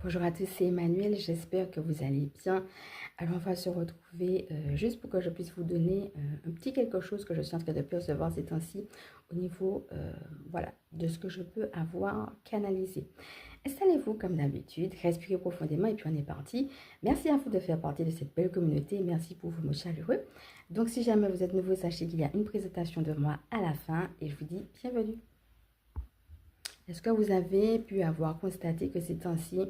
Bonjour à tous, c'est Emmanuel, j'espère que vous allez bien. Alors on va se retrouver juste pour que je puisse vous donner un petit quelque chose que je suis en train de percevoir ces temps-ci au niveau voilà, de ce que je peux avoir canalisé. Installez-vous comme d'habitude, respirez profondément et puis on est parti. Merci à vous de faire partie de cette belle communauté, merci pour vos mots chaleureux. Donc si jamais vous êtes nouveau, sachez qu'il y a une présentation de moi à la fin et je vous dis bienvenue. Est-ce que vous avez pu avoir constaté que ces temps-ci,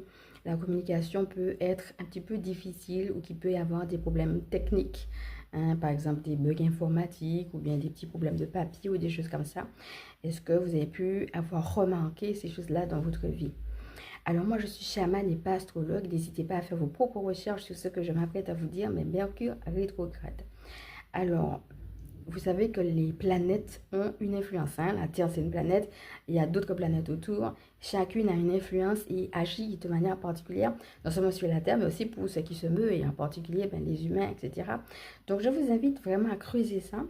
la communication peut être un petit peu difficile ou qu'il peut y avoir des problèmes techniques, hein, par exemple des bugs informatiques ou bien des petits problèmes de papier ou des choses comme ça? Est-ce que vous avez pu avoir remarqué ces choses-là dans votre vie? Alors moi, je suis chamane et pas astrologue. N'hésitez pas à faire vos propres recherches sur ce que je m'apprête à vous dire, mais Mercure rétrograde. Alors, vous savez que les planètes ont une influence. Hein? La Terre, c'est une planète. Il y a d'autres planètes autour. Chacune a une influence et agit de manière particulière, non seulement sur la Terre, mais aussi pour ce qui se meut, et en particulier les humains, etc. Donc, je vous invite vraiment à creuser ça.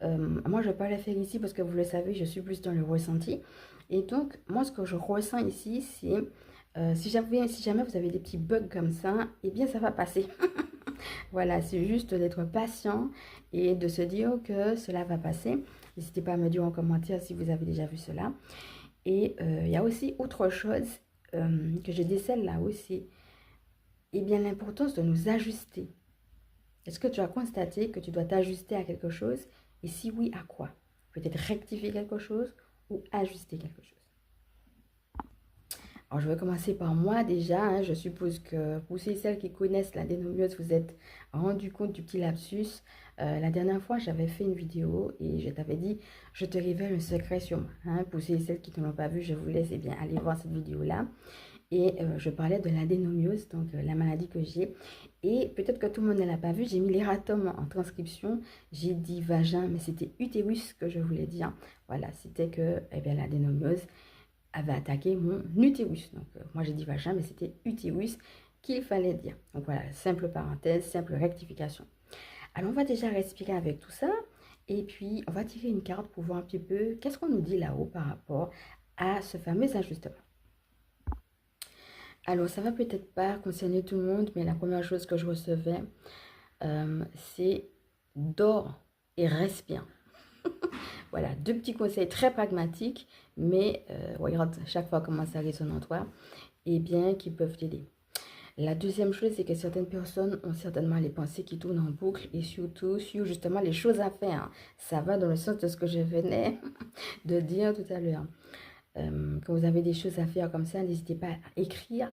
Moi, je ne vais pas le faire ici parce que vous le savez, je suis plus dans le ressenti. Et donc, moi, ce que je ressens ici, c'est si jamais vous avez des petits bugs comme ça, eh bien, ça va passer. Voilà, c'est juste d'être patient et de se dire que cela va passer. N'hésitez pas à me dire en commentaire si vous avez déjà vu cela. Et il y a aussi autre chose que je décèle là aussi. Eh bien, l'importance de nous ajuster. Est-ce que tu as constaté que tu dois t'ajuster à quelque chose? Et si oui, à quoi? Peut-être rectifier quelque chose ou ajuster quelque chose. Alors, je vais commencer par moi déjà. Hein, je suppose que pour celles qui connaissent la dénomieuse, vous êtes rendu compte du petit lapsus. La dernière fois, j'avais fait une vidéo et je t'avais dit, je te révèle un secret sur moi. Hein, pour celles qui ne l'ont pas vu, je vous laisse bien aller voir cette vidéo-là. Et je parlais de la dénomiose, donc la maladie que j'ai. Et peut-être que tout le monde ne l'a pas vu, j'ai mis l'erratum en transcription. J'ai dit vagin, mais c'était utérus que je voulais dire. Voilà, c'était que la dénomiose avait attaqué mon utérus. Donc, moi, j'ai dit vagin, mais c'était utérus qu'il fallait dire. Donc, voilà, simple parenthèse, simple rectification. Alors, on va déjà respirer avec tout ça. Et puis, on va tirer une carte pour voir un petit peu qu'est-ce qu'on nous dit là-haut par rapport à ce fameux ajustement. Alors, ça va peut-être pas concerner tout le monde, mais la première chose que je recevais, c'est dors et respire. Voilà, deux petits conseils très pragmatiques, mais regarde chaque fois comment ça résonne en toi, et bien qui peuvent t'aider. La deuxième chose, c'est que certaines personnes ont certainement les pensées qui tournent en boucle et surtout sur justement les choses à faire. Ça va dans le sens de ce que je venais de dire tout à l'heure. Quand vous avez des choses à faire comme ça, n'hésitez pas à écrire,